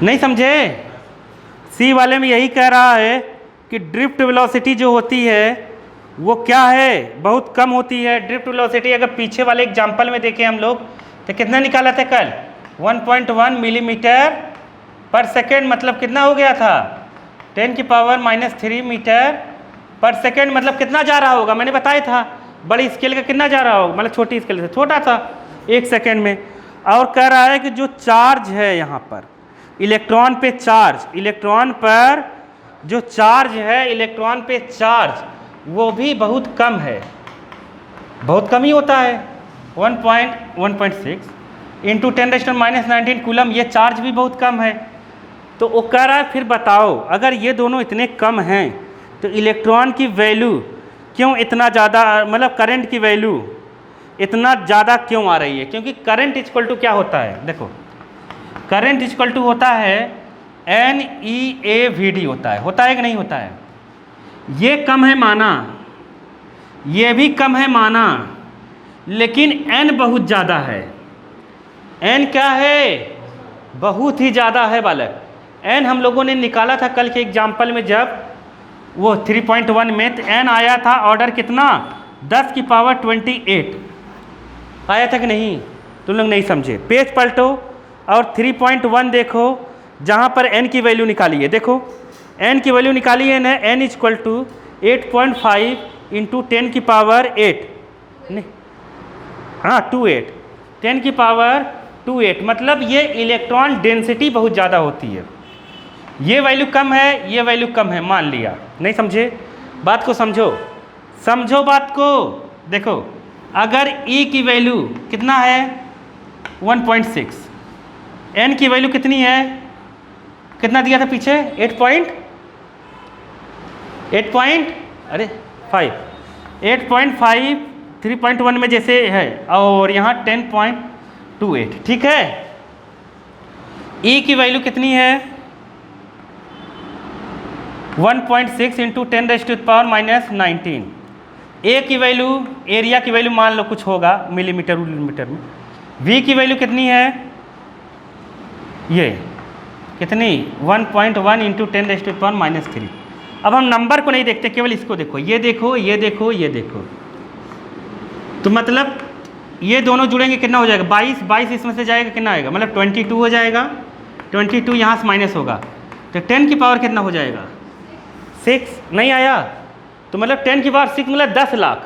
नहीं समझे? सी वाले में यही कह रहा है कि ड्रिफ्ट वेलोसिटी जो होती है वो क्या है, बहुत कम होती है। ड्रिफ्ट वेलोसिटी अगर पीछे वाले एग्जाम्पल में देखें हम लोग तो कितना निकाला था कल, 1.1 मिलीमीटर पर सेकेंड, मतलब कितना हो गया था 10⁻³ मीटर पर सेकेंड, मतलब कितना जा रहा होगा, मैंने बताया था बड़ी स्केल का कितना जा रहा होगा, मतलब छोटी स्केल से छोटा था 1 सेकेंड में। और कह रहा है कि जो चार्ज है यहाँ पर इलेक्ट्रॉन पे चार्ज, इलेक्ट्रॉन पर जो चार्ज है, इलेक्ट्रॉन पे चार्ज वो भी बहुत कम है, बहुत कम ही होता है, 1.6 इंटू 10⁻⁹ कूलम, ये चार्ज भी बहुत कम है। तो वो कह रहा है फिर बताओ अगर ये दोनों इतने कम हैं तो इलेक्ट्रॉन की वैल्यू क्यों इतना ज़्यादा, मतलब करंट की वैल्यू इतना ज़्यादा क्यों आ रही है? क्योंकि करंट इक्वल टू क्या होता है, देखो करंट इक्वल टू होता है NEAVD होता है कि नहीं होता है? ये कम है माना, ये भी कम है माना, लेकिन N बहुत ज़्यादा है। N क्या है? बहुत ही ज़्यादा है बालक। N हम लोगों ने निकाला था कल के एग्जाम्पल में, जब वो 3.1 में तो N आया था ऑर्डर कितना, 10⁻28 आया था कि नहीं? तुम लोग नहीं समझे, पेज पलटो और 3.1 देखो, जहाँ पर N की वैल्यू निकाली है, देखो N की वैल्यू निकाली है ना, N इक्वल टू 8.5 इंटू 10⁸8, नहीं हाँ 28, 10⁻28, मतलब ये इलेक्ट्रॉन डेंसिटी बहुत ज़्यादा होती है। ये वैल्यू कम है, ये वैल्यू कम है, मान लिया। नहीं समझे? बात को समझो, समझो बात को। देखो अगर E की वैल्यू कितना है 1.6, N की वैल्यू कितनी है, कितना दिया था पीछे 8.5 3.1 में जैसे है, और यहाँ 10.28, ठीक है। E की वैल्यू कितनी है 1.6 इंटू 10⁻⁻19। ए की वैल्यू, एरिया की वैल्यू मान लो कुछ होगा मिलीमीटर मिलीमीटर में। V की वैल्यू कितनी है, ये कितनी 1.1 इंटू 10⁻⁻3। अब हम नंबर को नहीं देखते, केवल इसको देखो, ये देखो ये देखो ये देखो, तो मतलब ये दोनों जुड़ेंगे कितना हो जाएगा 22, 22 इसमें से जाएगा कितना आएगा, मतलब 22 हो जाएगा, 22 यहाँ से माइनस होगा तो 10 की पावर कितना हो जाएगा 6, नहीं आया तो मतलब 10 की पावर 6 मतलब 10 लाख।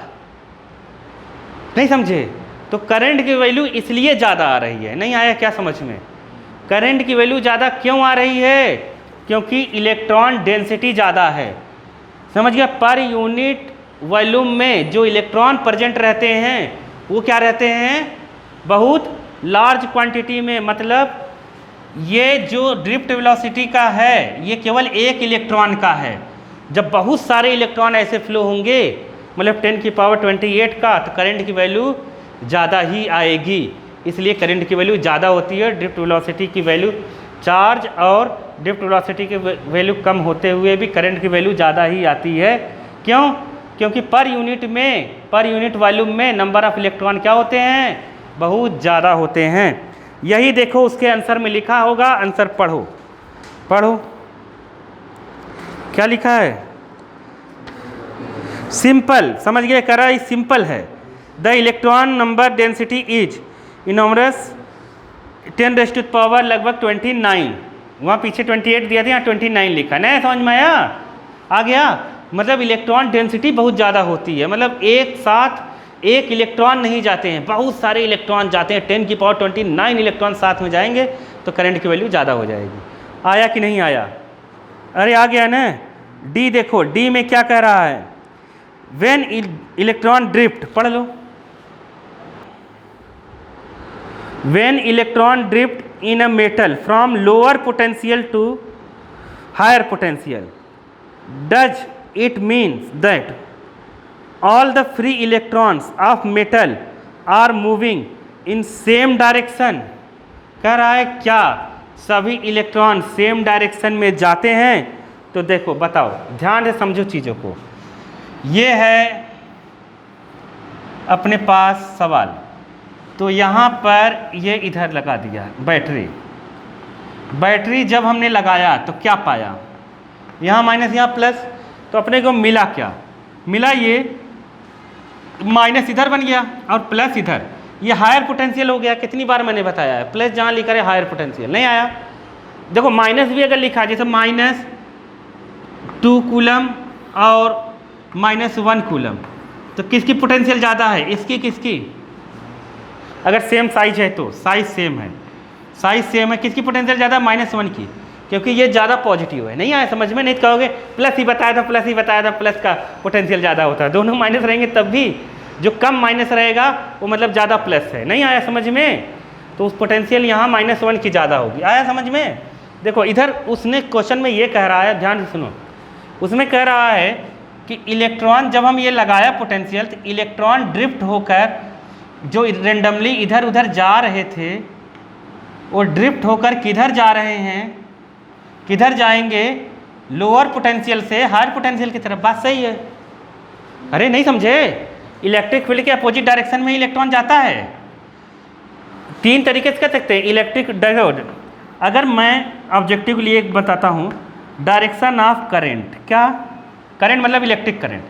नहीं समझे? तो करंट की वैल्यू इसलिए ज़्यादा आ रही है। नहीं आया क्या समझ में? करंट की वैल्यू ज़्यादा क्यों आ रही है? क्योंकि इलेक्ट्रॉन डेंसिटी ज़्यादा है। समझ गया? पर यूनिट वॉल्यूम में जो इलेक्ट्रॉन प्रेजेंट रहते हैं वो क्या रहते हैं, बहुत लार्ज क्वांटिटी में। मतलब ये जो ड्रिफ्ट वेलोसिटी का है ये केवल एक इलेक्ट्रॉन का है। जब बहुत सारे इलेक्ट्रॉन ऐसे फ्लो होंगे, मतलब 10⁻28 का, तो करंट की वैल्यू ज़्यादा ही आएगी। इसलिए करंट की वैल्यू ज़्यादा होती है। ड्रिफ्ट वेलोसिटी की वैल्यू, चार्ज और ड्रिफ्ट वेलोसिटी की वैल्यू कम होते हुए भी करंट की वैल्यू ज़्यादा ही आती है। क्यों? क्योंकि पर यूनिट में, पर यूनिट वॉल्यूम में नंबर ऑफ इलेक्ट्रॉन क्या होते हैं, बहुत ज़्यादा होते हैं। यही देखो उसके आंसर में लिखा होगा, आंसर पढ़ो, पढ़ो क्या लिखा है। सिंपल, समझ गए? करा ही सिंपल है। The electron number density is enormous 10⁻⁻ लगभग 29, वहाँ पीछे 28 दिया था, यहाँ 29 लिखा। नहीं समझ में आया? आ गया? मतलब इलेक्ट्रॉन डेंसिटी बहुत ज़्यादा होती है, मतलब एक साथ एक इलेक्ट्रॉन नहीं जाते हैं, बहुत सारे इलेक्ट्रॉन जाते हैं। 10⁻29 इलेक्ट्रॉन साथ में जाएंगे तो करंट की वैल्यू ज़्यादा हो जाएगी। आया कि नहीं आया? अरे आ गया ना। डी देखो, डी में क्या कह रहा है, व्हेन इलेक्ट्रॉन ड्रिफ्ट, पढ़ लो, when electron drift in a metal from lower potential to higher potential, does it means that all the free electrons of metal are moving in same direction? कह रहा है क्या सभी इलेक्ट्रॉन सेम डायरेक्शन में जाते हैं? तो देखो बताओ, ध्यान से समझो चीज़ों को। ये है अपने पास सवाल, तो यहाँ पर ये इधर लगा दिया बैटरी, बैटरी जब हमने लगाया तो क्या पाया, यहाँ माइनस यहाँ प्लस, तो अपने को मिला क्या, मिला ये माइनस इधर बन गया और प्लस इधर, ये हायर पोटेंशियल हो गया। कितनी बार मैंने बताया है, प्लस जहाँ लिखा है हायर पोटेंशियल, नहीं आया। देखो माइनस भी अगर लिखा है जैसे -2 कूलम और -1 कूलम, तो किसकी पोटेंशियल ज़्यादा है, इसकी किसकी, अगर सेम साइज है तो साइज सेम है, साइज सेम है, किसकी पोटेंशियल ज़्यादा, -1 की, क्योंकि ये ज़्यादा पॉजिटिव है। नहीं आया समझ में, नहीं तो कहोगे प्लस ही बताया था, प्लस ही बताया था, प्लस का पोटेंशियल ज़्यादा होता है, दोनों माइनस रहेंगे तब भी जो कम माइनस रहेगा वो मतलब ज़्यादा प्लस है। नहीं आया समझ में, तो उस पोटेंशियल यहाँ -1 की ज़्यादा होगी। आया समझ में। देखो इधर उसने क्वेश्चन में ये कह रहा है, ध्यान से सुनो, उसमें कह रहा है कि इलेक्ट्रॉन जब हम ये लगाया पोटेंशियल, तो इलेक्ट्रॉन ड्रिफ्ट होकर जो रेंडमली इधर उधर जा रहे थे वो ड्रिफ्ट होकर किधर जा रहे हैं, किधर जाएंगे, लोअर पोटेंशियल से हायर पोटेंशियल की तरफ। बात सही है, अरे नहीं समझे, इलेक्ट्रिक फील्ड के अपोजिट डायरेक्शन में इलेक्ट्रॉन जाता है। तीन तरीके से कर सकते हैं इलेक्ट्रिक डायोड। अगर मैं ऑब्जेक्टिव के लिए एक बताता हूँ, डायरेक्शन ऑफ करंट, क्या करंट मतलब electric current,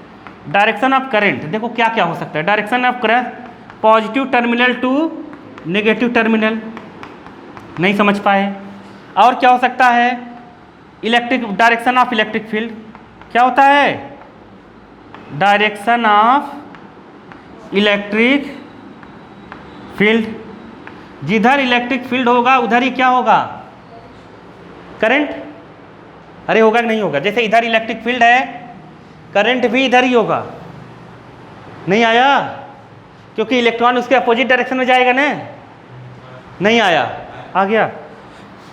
direction of current, देखो क्या क्या हो सकता है। Direction of current positive terminal to negative terminal, नहीं समझ पाए। और क्या हो सकता है, electric direction of electric field, क्या होता है, डायरेक्शन ऑफ इलेक्ट्रिक फील्ड, जिधर इलेक्ट्रिक फील्ड होगा उधर ही क्या होगा, करंट। अरे होगा कि नहीं होगा, जैसे इधर इलेक्ट्रिक फील्ड है करंट भी इधर ही होगा। नहीं आया, क्योंकि इलेक्ट्रॉन उसके अपोजिट डायरेक्शन में जाएगा ना। नहीं आया, आ गया।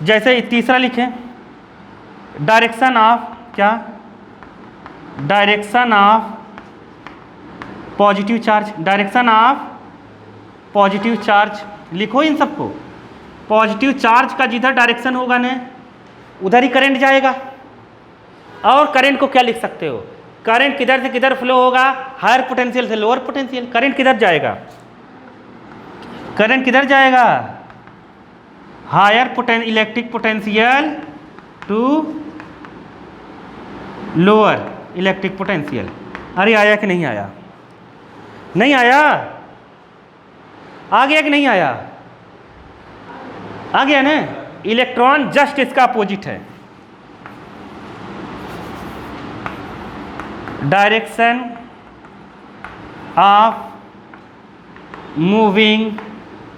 जैसे तीसरा लिखें, डायरेक्शन ऑफ क्या, direction of positive charge, direction of positive charge, लिखो इन सबको। पॉजिटिव चार्ज का जिधर डायरेक्शन होगा ना उधर ही करंट जाएगा। और करंट को क्या लिख सकते हो, करंट किधर से किधर फ्लो होगा, हायर पोटेंशियल से लोअर पोटेंशियल। करंट किधर जाएगा, करंट किधर जाएगा, higher electric potential to lower electric potential. अरे आया कि नहीं आया, नहीं आया, आ गया कि नहीं आया, आ गया ना। इलेक्ट्रॉन जस्ट इसका अपोजिट है, direction of moving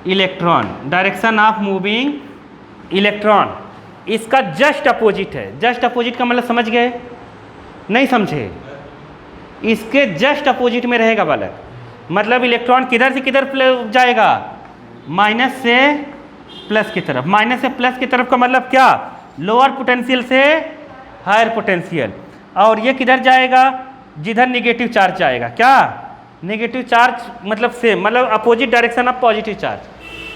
electron, direction of moving electron इसका जस्ट अपोजिट है। जस्ट अपोजिट का मतलब समझ गए, नहीं समझे, इसके जस्ट अपोजिट में रहेगा बालक। मतलब इलेक्ट्रॉन किधर से किधर जाएगा, माइनस से प्लस की तरफ। माइनस से प्लस की तरफ का मतलब क्या, लोअर पोटेंशियल से हायर पोटेंशियल। और ये किधर जाएगा, जिधर नेगेटिव चार्ज जाएगा। क्या, नेगेटिव चार्ज मतलब सेम, मतलब opposite direction of positive charge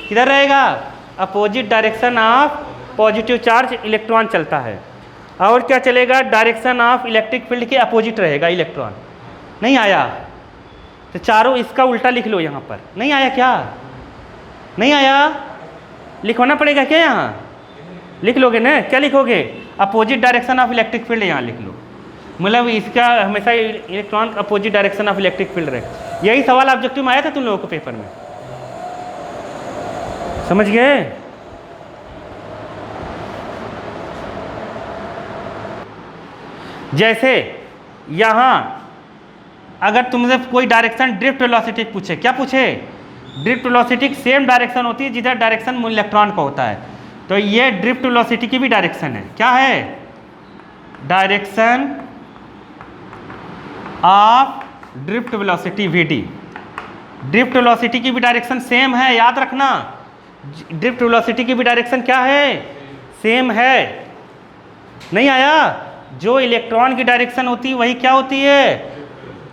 किधर रहेगा, opposite direction of positive charge electron चलता है। और क्या चलेगा, डायरेक्शन ऑफ इलेक्ट्रिक फील्ड के अपोजिट रहेगा इलेक्ट्रॉन। नहीं आया, तो चारों इसका उल्टा लिख लो यहाँ पर। नहीं आया क्या, नहीं आया, लिखवाना पड़ेगा क्या, यहाँ लिख लोगे ना, क्या लिखोगे, opposite direction of electric field यहाँ लिख लो। मतलब इसका हमेशा electron opposite direction of electric field रहे। यही सवाल ऑब्जेक्टिव में आया था तुम लोगों को पेपर में, समझ गए। जैसे यहाँ अगर तुमसे कोई डायरेक्शन ड्रिफ्ट वेलोसिटी पूछे, क्या पूछे, ड्रिफ्ट वेलोसिटी सेम डायरेक्शन होती है जिधर डायरेक्शन इलेक्ट्रॉन का होता है। तो ये ड्रिफ्ट वेलोसिटी की भी डायरेक्शन है, क्या है, direction of drift velocity V D. Drift velocity की भी डायरेक्शन सेम है, याद रखना। ड्रिफ्ट वेलोसिटी की भी डायरेक्शन क्या है, सेम है। नहीं आया, जो इलेक्ट्रॉन की डायरेक्शन होती है वही क्या होती है,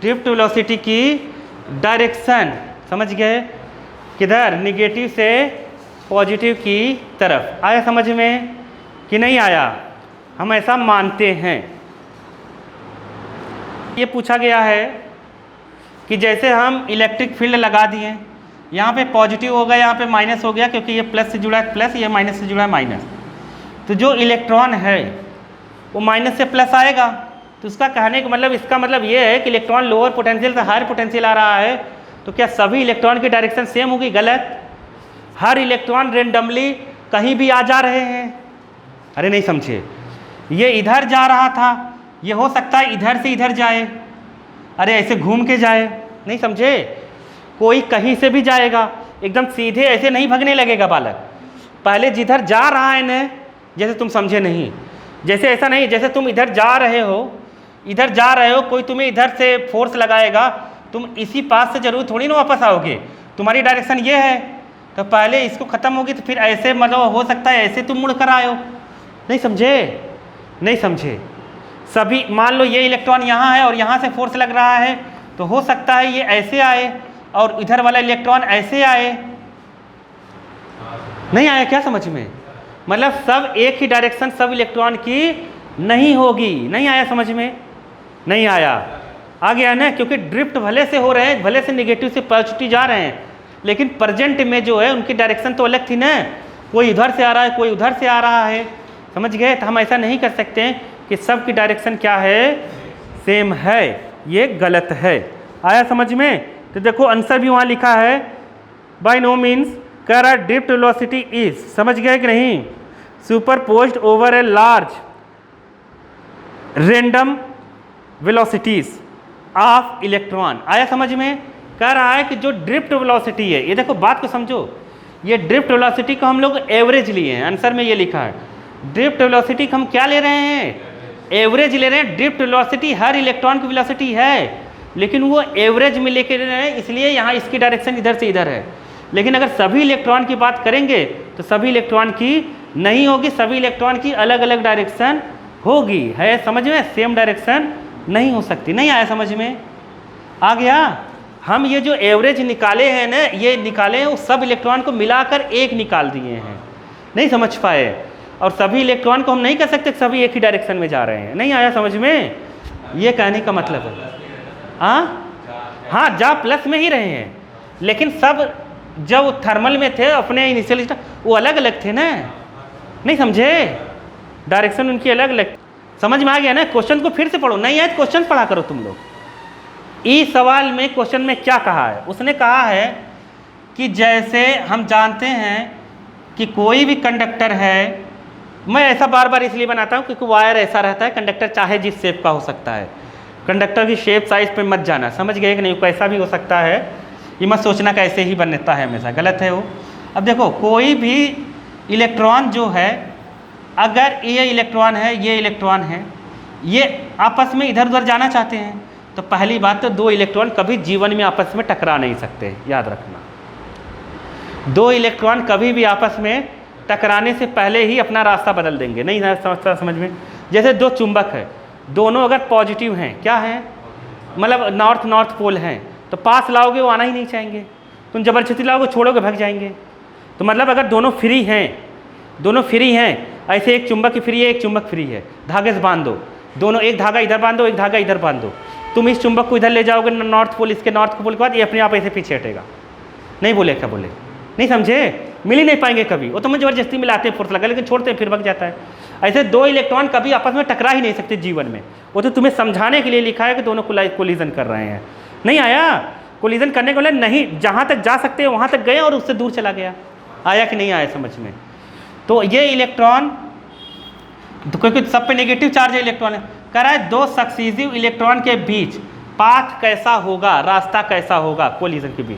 ड्रिफ्ट वेलोसिटी की डायरेक्शन। समझ गए, किधर, नेगेटिव से पॉजिटिव की तरफ। आया समझ में कि नहीं आया, हम ऐसा मानते हैं। ये पूछा गया है कि जैसे हम इलेक्ट्रिक फील्ड लगा दिए, यहाँ पे पॉजिटिव हो गया, यहाँ पे माइनस हो गया, क्योंकि ये प्लस से जुड़ा है प्लस, ये माइनस से जुड़ा है माइनस। तो जो इलेक्ट्रॉन है वो माइनस से प्लस आएगा। तो उसका कहने का मतलब, इसका मतलब ये है कि इलेक्ट्रॉन लोअर पोटेंशियल से हायर पोटेंशियल आ रहा है, तो क्या सभी इलेक्ट्रॉन की डायरेक्शन सेम होगी? गलत। हर इलेक्ट्रॉन रेंडमली कहीं भी आ जा रहे हैं। अरे नहीं समझे, ये इधर जा रहा था, ये हो सकता है इधर से इधर जाए, अरे ऐसे घूम के जाए, नहीं समझे? कोई कहीं से भी जाएगा, एकदम सीधे ऐसे नहीं भागने लगेगा बालक। पहले जिधर जा रहा है न, जैसे तुम समझे नहीं, जैसे ऐसा नहीं, जैसे तुम इधर जा रहे हो, कोई तुम्हें इधर से फोर्स लगाएगा, तुम इसी पास से जरूर थोड़ी ना वापस आओगे, तुम्हारी डायरेक्शन ये है, तो पहले इसको ख़त्म होगी तो फिर ऐसे, मतलब हो सकता है ऐसे तुम मुड़ कर आए हो। नहीं समझे? नहीं समझे? सभी मान लो ये इलेक्ट्रॉन यहाँ है और यहाँ से फोर्स लग रहा है, तो हो सकता है ये ऐसे आए और इधर वाला इलेक्ट्रॉन ऐसे आए। नहीं आया क्या समझ में? मतलब सब एक ही डायरेक्शन सब इलेक्ट्रॉन की नहीं होगी। नहीं आया समझ में? नहीं आया। आ गया ना? क्योंकि ड्रिफ्ट भले से हो रहे हैं, भले से नेगेटिव से पॉजिटिव जा रहे हैं, लेकिन प्रेजेंट में जो है उनकी डायरेक्शन तो अलग थी ना, कोई इधर से आ रहा है, कोई उधर से आ रहा है। समझ गए? तो हम ऐसा नहीं कर सकते हैं कि सब की डायरेक्शन क्या है? सेम है। ये गलत है। आया समझ में? तो देखो आंसर भी वहाँ लिखा है, बाय नो मीन्स कर ड्रिफ्ट वेलोसिटी इज, समझ गए कि नहीं, superposed over a large random velocities of electron. आया समझ में? कह रहा है कि जो ड्रिफ्ट वेलोसिटी है, ये देखो बात को समझो, ये ड्रिफ्ट वेलोसिटी को हम लोग एवरेज लिए हैं, आंसर में ये लिखा है। ड्रिफ्ट वेलोसिटी को हम क्या ले रहे हैं? एवरेज ले रहे हैं। ड्रिफ्ट वेलोसिटी हर इलेक्ट्रॉन की वेलोसिटी है, लेकिन वो एवरेज में लेके ले रहे हैं, इसलिए यहाँ इसकी डायरेक्शन इधर से इधर है। लेकिन अगर सभी इलेक्ट्रॉन की बात करेंगे तो सभी इलेक्ट्रॉन की नहीं होगी, सभी इलेक्ट्रॉन की अलग अलग डायरेक्शन होगी। है समझ में? सेम डायरेक्शन नहीं हो सकती। नहीं आया समझ में? आ गया? हम ये जो एवरेज निकाले हैं ना, ये निकाले हैं, वो सब इलेक्ट्रॉन को मिलाकर एक निकाल दिए हैं। नहीं समझ पाए? और सभी इलेक्ट्रॉन को हम नहीं कह सकते सभी एक ही डायरेक्शन में जा रहे हैं। नहीं आया समझ में? ये कहने का मतलब है। हाँ, जा प्लस में ही रहे हैं, लेकिन सब जब थर्मल में थे अपने इनिशियल वो अलग अलग थे ना। नहीं समझे? डायरेक्शन उनकी अलग अलग। समझ में आ गया ना? क्वेश्चन को फिर से पढ़ो, नहीं आए तो क्वेश्चन पढ़ा करो तुम लोग। इस सवाल में क्वेश्चन में क्या कहा है? उसने कहा है कि जैसे हम जानते हैं कि कोई भी कंडक्टर है, मैं ऐसा बार बार इसलिए बनाता हूँ क्योंकि वायर ऐसा रहता है, कंडक्टर चाहे जिस शेप का हो सकता है, कंडक्टर की शेप साइज पे मत जाना। समझ गए कि नहीं? कैसा भी हो सकता है, ये मत सोचना कैसे ही बनता है, हमेशा गलत है वो। अब देखो कोई भी इलेक्ट्रॉन जो है, अगर ये इलेक्ट्रॉन है, ये इलेक्ट्रॉन है, ये आपस में इधर उधर जाना चाहते हैं, तो पहली बात तो दो इलेक्ट्रॉन कभी जीवन में आपस में टकरा नहीं सकते, याद रखना। दो इलेक्ट्रॉन कभी भी आपस में टकराने से पहले ही अपना रास्ता बदल देंगे। नहीं समझता? समझ में? जैसे दो चुंबक है, दोनों अगर पॉजिटिव हैं, क्या हैं, मतलब नॉर्थ पोल हैं, तो पास लाओगे वो आना ही नहीं चाहेंगे, तुम जबरदस्ती लाओगे, छोड़ोगे, भाग जाएंगे। तो मतलब अगर दोनों फ्री हैं, ऐसे एक चुंबक फ्री है, एक चुंबक फ्री है, धागे से बांध दो, दोनों एक धागा इधर बांध दो, एक धागा इधर बांध दो, तुम इस चुंबक को इधर ले जाओगे नॉर्थ पोल, इसके नॉर्थ पोल के बाद ये अपने आप ऐसे पीछे हटेगा। नहीं बोले? क्या बोले? नहीं समझे? मिल ही नहीं पाएंगे कभी, वो तुम्हें जबरदस्ती मिलाते हैं, फोर्स लगा, लेकिन छोड़ते हैं फिर भाग जाता है। ऐसे दो इलेक्ट्रॉन कभी आपस में टकरा ही नहीं सकते जीवन में। वो तो तुम्हें समझाने के लिए लिखा है कि दोनों कोलिजन कर रहे हैं। नहीं आया? कोलिजन करने के लिए नहीं, जहाँ तक जा सकते हैं वहाँ तक गए और उससे दूर चला गया। आया कि नहीं आया समझ में? तो ये इलेक्ट्रॉन, क्योंकि सब पे नेगेटिव चार्ज है इलेक्ट्रॉन है, कह रहा है दो सक्सीसिव इलेक्ट्रॉन के बीच पाथ कैसा होगा, रास्ता कैसा होगा कोलिजन के बीच।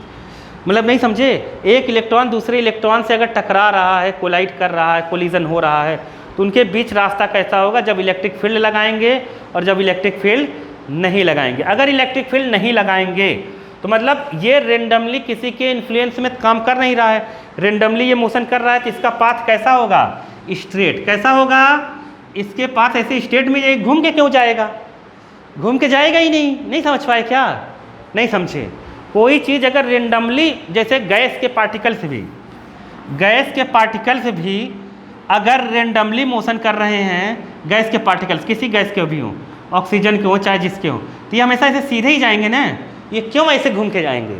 मतलब नहीं समझे? एक इलेक्ट्रॉन दूसरे इलेक्ट्रॉन से अगर टकरा रहा है, कोलाइड कर रहा है, कोलिजन हो रहा है, तो उनके बीच रास्ता कैसा होगा? जब इलेक्ट्रिक फील्ड लगाएंगे और जब इलेक्ट्रिक फील्ड नहीं लगाएंगे। अगर इलेक्ट्रिक फील्ड नहीं लगाएंगे तो मतलब ये रेंडमली किसी के इन्फ्लुएंस में काम कर नहीं रहा है, रेंडमली ये मोशन कर रहा है, तो इसका पाथ कैसा होगा? स्ट्रेट। कैसा होगा? इसके पाथ ऐसे स्ट्रेट में जाएगा, घूम के क्यों जाएगा? घूम के जाएगा ही नहीं। नहीं समझ पाए क्या? नहीं समझे? कोई चीज़ अगर रेंडमली, जैसे गैस के पार्टिकल्स भी अगर रेंडमली मोशन कर रहे हैं, गैस के पार्टिकल्स किसी गैस के भी हों, ऑक्सीजन के हो चाहे जिसके हो, तो ये हमेशा ऐसे सीधे ही जाएंगे ना, ये क्यों ऐसे घूम के जाएंगे?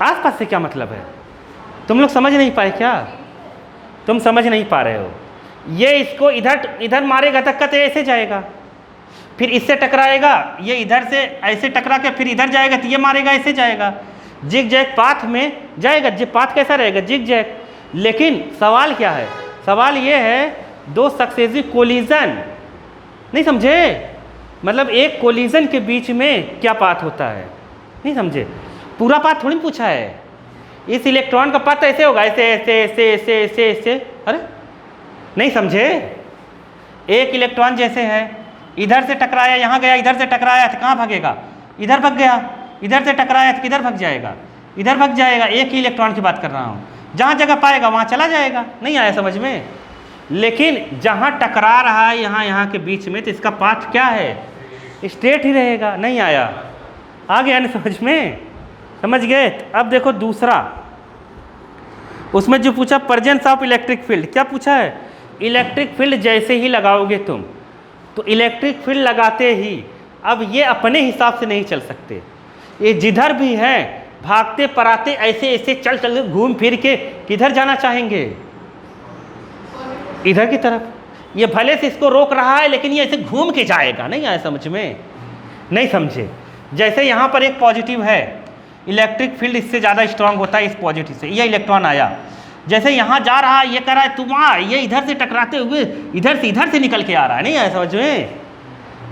आसपास से क्या मतलब है? तुम लोग समझ नहीं पाए क्या? तुम समझ नहीं पा रहे हो। ये इसको इधर इधर मारेगा धक्का तो ऐसे जाएगा, फिर इससे टकराएगा, ये इधर से ऐसे टकरा के फिर इधर जाएगा तो ये मारेगा ऐसे जाएगा, जिग जैग पाथ में जाएगा। जो पाथ कैसा रहेगा? Zig zag. लेकिन सवाल क्या है? सवाल ये है दो सक्सेसिव कोलिजन, नहीं समझे? मतलब एक कोलिजन के बीच में क्या पाथ होता है, नहीं समझे? पूरा पाथ थोड़ी पूछा है। इस इलेक्ट्रॉन का पाथ ऐसे होगा, ऐसे ऐसे ऐसे ऐसे ऐसे ऐसे। अरे नहीं समझे? एक इलेक्ट्रॉन जैसे है, इधर से टकराया यहाँ गया, इधर से टकराया तो कहाँ भागेगा? इधर भाग गया। इधर से टकराया तो किधर भाग जाएगा? इधर भाग जाएगा। एक ही इलेक्ट्रॉन की बात कर रहा हूँ, जहाँ जगह पाएगा वहाँ चला जाएगा। नहीं आया समझ में? लेकिन जहाँ टकरा रहा है यहाँ के बीच में, तो इसका पाथ क्या है? स्ट्रेट ही रहेगा। नहीं आया? आ गया ना समझ में? समझ गए? अब देखो दूसरा, उसमें जो पूछा प्रेजेंस ऑफ इलेक्ट्रिक फील्ड, क्या पूछा है? इलेक्ट्रिक फील्ड जैसे ही लगाओगे तुम, तो इलेक्ट्रिक फील्ड लगाते ही अब ये अपने हिसाब से नहीं चल सकते। ये जिधर भी हैं भागते पराते ऐसे ऐसे चल चल घूम फिर के किधर जाना चाहेंगे? इधर की तरफ। ये भले से इसको रोक रहा है लेकिन ये ऐसे घूम के जाएगा। नहीं आया समझ में? नहीं समझे? जैसे यहाँ पर एक पॉजिटिव है, इलेक्ट्रिक फील्ड इससे ज़्यादा स्ट्रांग होता है इस पॉजिटिव से। ये इलेक्ट्रॉन आया, जैसे यहाँ जा रहा है, ये कर रहा है तुम आ, ये इधर से टकराते हुए इधर से निकल के आ रहा है। नहीं आया समझ में?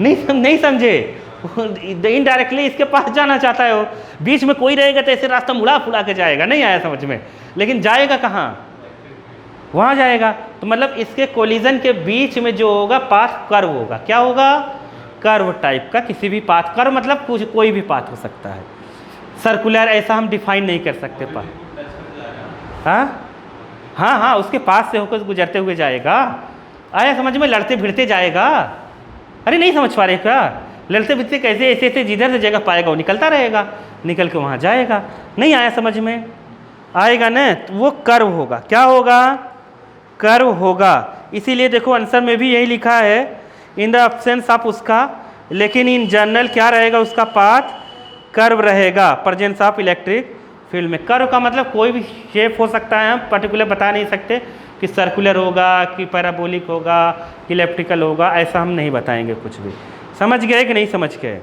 नहीं समझे? इनडायरेक्टली इसके पास जाना चाहता है वो, बीच में कोई रहेगा तो ऐसे रास्ता मुड़ा फुड़ा के जाएगा। नहीं आया समझ में? लेकिन जाएगा कहाँ? वहाँ जाएगा। तो मतलब इसके कोलिजन के बीच में जो होगा पाथ कर्व होगा। क्या होगा? कर्व टाइप का किसी भी पाथ। कर्व मतलब कुछ कोई भी पाथ हो सकता है, सर्कुलर ऐसा हम डिफाइन नहीं कर सकते पाथ। हाँ, उसके पास से होकर गुजरते हुए जाएगा। आया समझ में? लड़ते भिड़ते जाएगा। अरे नहीं समझ पा रहे क्या? लड़ते भिड़ते कैसे? ऐसे ऐसे जिधर से जगह पाएगा वो निकलता रहेगा, निकल के वहाँ जाएगा। नहीं आया समझ में? आएगा ना? तो वो कर्व होगा। क्या होगा? कर्व होगा। इसीलिए देखो आंसर में भी यही लिखा है इन द एब्सेंस ऑफ उसका, लेकिन इन जनरल क्या रहेगा? उसका पाथ कर्व रहेगा प्रेजेंस ऑफ इलेक्ट्रिक फील्ड में। कर्व का मतलब कोई भी शेप हो सकता है, हम पर्टिकुलर बता नहीं सकते कि सर्कुलर होगा कि पैराबोलिक होगा कि इलिप्टिकल होगा, ऐसा हम नहीं बताएंगे कुछ भी। समझ गए कि नहीं समझ गए?